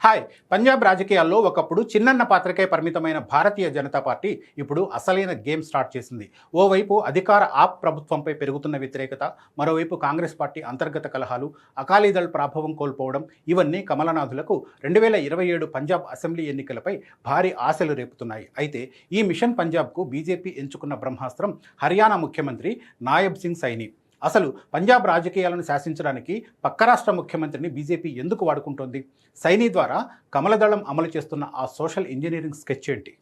Hi. Punjab రాజకీయాల్లో ఒకప్పుడు చిన్నన్న పాత్రకే పరిమితమైన భారతీయ జనతా పార్టీ ఇప్పుడు అసలైన గేమ్ స్టార్ట్ చేసింది. ఓవైపు అధికార ఆప్ ప్రభుత్వంపై పెరుగుతున్న వ్యతిరేకత, మరోవైపు కాంగ్రెస్ పార్టీ అంతర్గత కలహాలు, అకాలీదళ్ ప్రభావం కోల్పోవడం, ఇవన్నీ కమలనాథులకు 2027 పంజాబ్ అసెంబ్లీ ఎన్నికలపై భారీ ఆశలు రేపుతున్నాయి. అయితే ఈ మిషన్ పంజాబ్కు బీజేపీ ఎంచుకున్న బ్రహ్మాస్త్రం హర్యానా ముఖ్యమంత్రి నాయబ్ సింగ్ సైని. అసలు పంజాబ్ రాజకీయాలను శాసించడానికి పక్క రాష్ట్ర ముఖ్యమంత్రిని బీజేపీ ఎందుకు వాడుకుంటోంది? సైని ద్వారా కమలదళం అమలు చేస్తున్న ఆ సోషల్ ఇంజనీరింగ్ స్కెచ్ ఏంటి?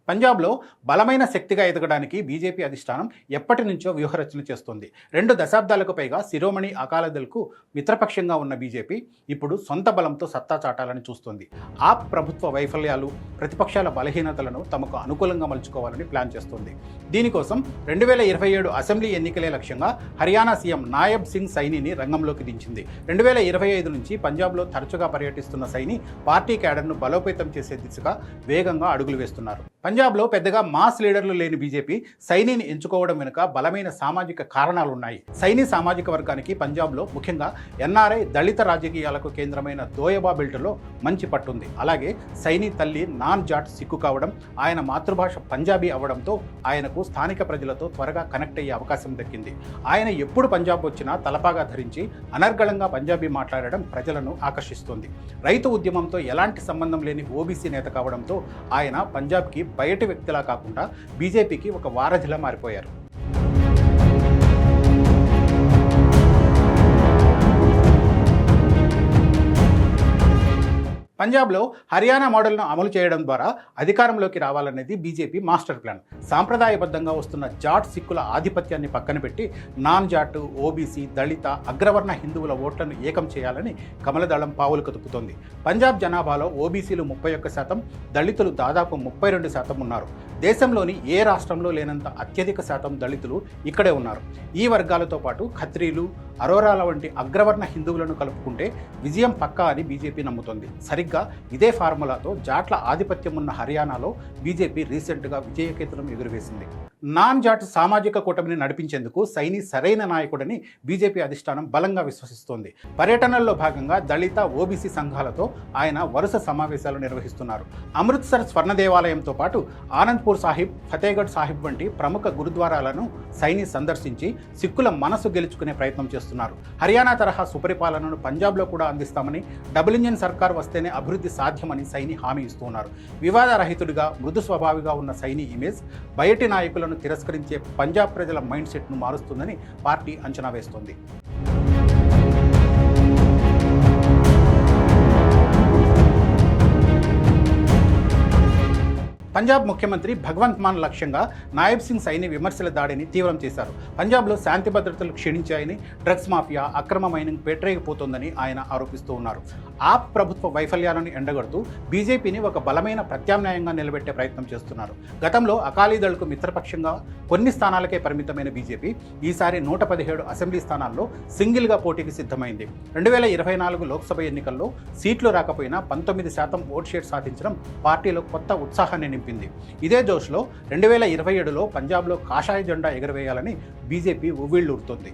పంజాబ్లో బలమైన శక్తిగా ఎదగడానికి బీజేపీ అధిష్టానం ఎప్పటి నుంచో వ్యూహరచన చేస్తోంది. 2 దశాబ్దాలకు పైగా శిరోమణి అకాలీదళ్కు మిత్రపక్షంగా ఉన్న బీజేపీ ఇప్పుడు సొంత బలంతో సత్తా చాటాలని చూస్తోంది. ఆప్ ప్రభుత్వ వైఫల్యాలు, ప్రతిపక్షాల బలహీనతలను తమకు అనుకూలంగా మలుచుకోవాలని ప్లాన్ చేస్తోంది. దీనికోసం 2027 అసెంబ్లీ ఎన్నికలే లక్ష్యంగా హర్యానా సీఎం నాయబ్ సింగ్ సైనిని రంగంలోకి దించింది. 2025 నుంచి పంజాబ్లో తరచుగా పర్యటిస్తున్న సైని పార్టీ క్యాడర్ను బలోపేతం చేసే దిశగా వేగంగా అడుగులు వేస్తున్నారు. పంజాబ్లో పెద్దగా మాస్ లీడర్లు లేని బీజేపీ సైనిని ఎంచుకోవడం వెనుక బలమైన సామాజిక కారణాలు ఉన్నాయి. సైని సామాజిక వర్గానికి పంజాబ్లో ముఖ్యంగా ఎన్ఆర్ఐ దళిత రాజకీయాలకు కేంద్రమైన దోయబా బెల్ట్లో మంచి పట్టుంది. అలాగే సైని తల్లి నాన్ జాట్ సిక్కు కావడం, ఆయన మాతృభాష పంజాబీ అవడంతో ఆయనకు స్థానిక ప్రజలతో త్వరగా కనెక్ట్ అయ్యే అవకాశం దక్కింది. ఆయన ఎప్పుడు పంజాబ్ వచ్చినా తలపాగా ధరించి అనర్గళంగా పంజాబీ మాట్లాడడం ప్రజలను ఆకర్షిస్తోంది. రైతు ఉద్యమంతో ఎలాంటి సంబంధం లేని ఓబీసీ నేత కావడంతో ఆయన పంజాబ్కి బయటి వ్యక్తిలా కాకుండా బీజేపీకి ఒక వారధిలా మారిపోయారు. పంజాబ్లో హర్యానా మోడల్ను అమలు చేయడం ద్వారా అధికారంలోకి రావాలనేది బీజేపీ మాస్టర్ ప్లాన్. సాంప్రదాయబద్ధంగా వస్తున్న జాట్ సిక్కుల ఆధిపత్యాన్ని పక్కన పెట్టి నాన్ జాట్, ఓబీసీ, దళిత, అగ్రవర్ణ హిందువుల ఓట్లను ఏకం చేయాలని కమలదళం పావులు కదుపుతోంది. పంజాబ్ జనాభాలో ఓబీసీలు 31%, దళితులు దాదాపు 32% ఉన్నారు. దేశంలోని ఏ రాష్ట్రంలో లేనంత అత్యధిక శాతం దళితులు ఇక్కడే ఉన్నారు. ఈ వర్గాలతో పాటు ఖత్రీలు, అరోరాల వంటి అగ్రవర్ణ హిందువులను కలుపుకుంటే విజయం పక్కా అని బీజేపీ నమ్ముతోంది. సరిగ్గా ఇదే ఫార్ములాతో జాట్ల ఆధిపత్యం ఉన్న హర్యానాలో బీజేపీ రీసెంట్గా విజయకేతనం ఎగురవేసింది. నాన్ జాట్ సామాజిక కూటమిని నడిపించేందుకు సైని సరైన నాయకుడని బీజేపీ అధిష్టానం బలంగా విశ్వసిస్తోంది. పర్యటనల్లో భాగంగా దళిత, ఓబీసీ సంఘాలతో ఆయన వరుస సమావేశాలు నిర్వహిస్తున్నారు. అమృత్సర్ స్వర్ణ దేవాలయంతో పాటు ఆనంద్పూర్ సాహిబ్, ఫతేగఢ్ సాహిబ్ వంటి ప్రముఖ గురుద్వారాలను సైని సందర్శించి సిక్కుల మనసు గెలుచుకునే ప్రయత్నం చేస్తున్నారు. హర్యానా తరహా సుపరిపాలనను పంజాబ్లో కూడా అందిస్తామని, డబుల్ ఇంజిన్ సర్కార్ వస్తేనే అభివృద్ధి సాధ్యమని సైని హామీ ఇస్తున్నారు. వివాదరహితుడిగా, మృదు స్వభావిగా ఉన్న సైని ఇమేజ్ బయటి నాయకులను తిరస్కరించే పంజాబ్ ప్రజల మైండ్ సెట్ను మారుస్తుందని పార్టీ అంచనా వేస్తోంది. పంజాబ్ ముఖ్యమంత్రి భగవంత్ మాన్ లక్ష్యంగా నాయబ్ సింగ్ సైని విమర్శల దాడిని తీవ్రం చేశారు. పంజాబ్లో శాంతి భద్రతలు క్షీణించాయని, డ్రగ్స్ మాఫియా, అక్రమ మైనింగ్ పేటరేగిపోతోందని ఆయన ఆరోపిస్తూ ఉన్నారు. ఆప్ ప్రభుత్వ వైఫల్యాలను ఎండగడుతూ బీజేపీని ఒక బలమైన ప్రత్యామ్నాయంగా నిలబెట్టే ప్రయత్నం చేస్తున్నారు. గతంలో అకాలీదళ్కు మిత్రపక్షంగా కొన్ని స్థానాలకే పరిమితమైన బీజేపీ ఈసారి 117 అసెంబ్లీ స్థానాల్లో సింగిల్గా పోటీకి సిద్ధమైంది. 2024 లోక్సభ ఎన్నికల్లో సీట్లు రాకపోయినా 19% ఓట్ షేర్ సాధించడం పార్టీలో కొత్త ఉత్సాహాన్ని నింపింది. ఇదే జోష్లో 2027లో పంజాబ్లో కాషాయ జెండా ఎగరవేయాలని బీజేపీ ఉవ్విళ్లూరుతోంది.